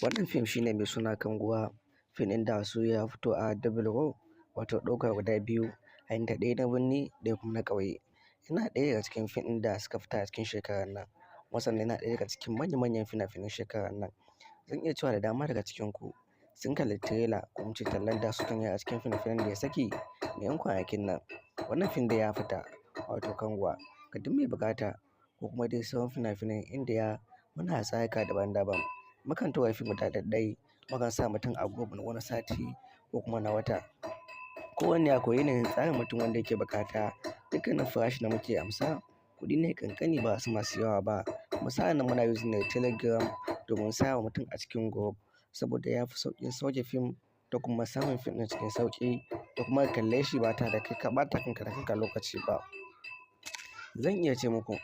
Wannan fim shine mai suna Kanguwa. Fim ɗin da su ya fito a Double Row, wato ɗaukar guda biyu, a inda ɗaya na birni ɗaya kuma na ƙauye. Yana ɗaya daga cikin fim ɗin da suka fita a cikin shekarar nan. Kuma sannan yana ɗaya daga cikin manya-manyan fina-finan shekarar nan. Zan iya cewa da dama daga cikinku sun kalli tirela ko in ce tallan da sukan yi a cikin fina-finan da ya saki na 'yan kwanakin nan. Wannan fim dai ya fita, wato Kanguwa, ga duk mai buƙata ko kuma dai sauran fina-finan Indiya muna tsarika daban-daban. Mukan tura fim guda ɗaɗɗai, mukan sa mutum a group na wani sati ko kuma na wata. Kowanne akwai yanayin tsarin mutum wanda yake buƙata. Dukkanin farashi da muke amsa kuɗi ne ƙanƙani ba su masu yawa ba. Kuma sa'an nan muna using da Telegram domin sa wa mutum a cikin group, saboda ya fi sauƙin sauke fim da kuma samun fim ɗin cikin sauƙi da kuma ka kalle shi ba tare da kai ka ɓata kanka da kanka lokaci ba. Zan iya ce muku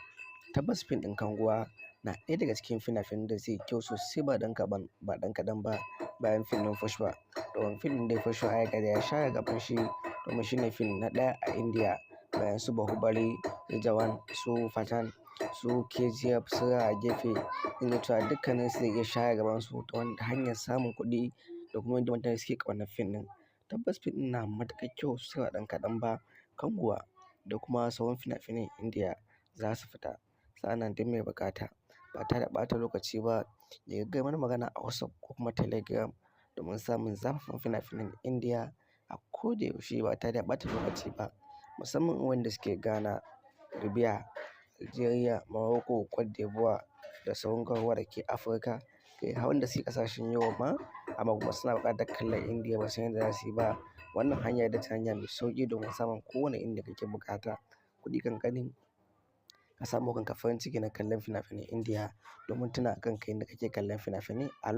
tabbas fim ɗin Kanguwa na ɗaya daga cikin fina-finan da zai yi kyau sosai ba ɗan kaɗan ba bayan fim ɗin Pushpa. Domin fim ɗin dai Pushpa ya riga da ya share gaban shi, domin shine fim na ɗaya a Indiya bayan su Bahubali, su Jawan, su Pathan, su KGF, su Rara a gefe. Zan iya cewa dukkanin su zai iya share gaban su ta hanyar samun kuɗi da kuma yadda mutane suke ƙaunar fim ɗin. Tabbas fim ɗin na matuƙar kyau sosai ba ɗan kaɗan ba. Kanguwa da kuma sauran fina-finan Indiya za su fita. Sa'an nan duk mai buƙata ba tare da ɓata lokaci ba ya gaya mana magana a WhatsApp ko kuma Telegram domin samun zafafan fina-finan Indiya a ko da yaushe ba tare da ɓata lokaci ba. Musamman wanda suke Ghana, Libya, Algeria, Morocco, Cote d'Ivoire da sauran garuruwa da ke Afirka. Kai har wanda suke ƙasashen Europe ma amma kuma suna buƙatar kallon Indiya ba su san yadda za su yi ba. Wannan hanya ita ce hanya mai sauƙi domin samun kowane Indiya kake buƙata. Kuɗi ƙanƙani ka samu kanka farin ciki na kallon fina-finan Indiya domin tuna kanka yadda kake kallon fina-finai a.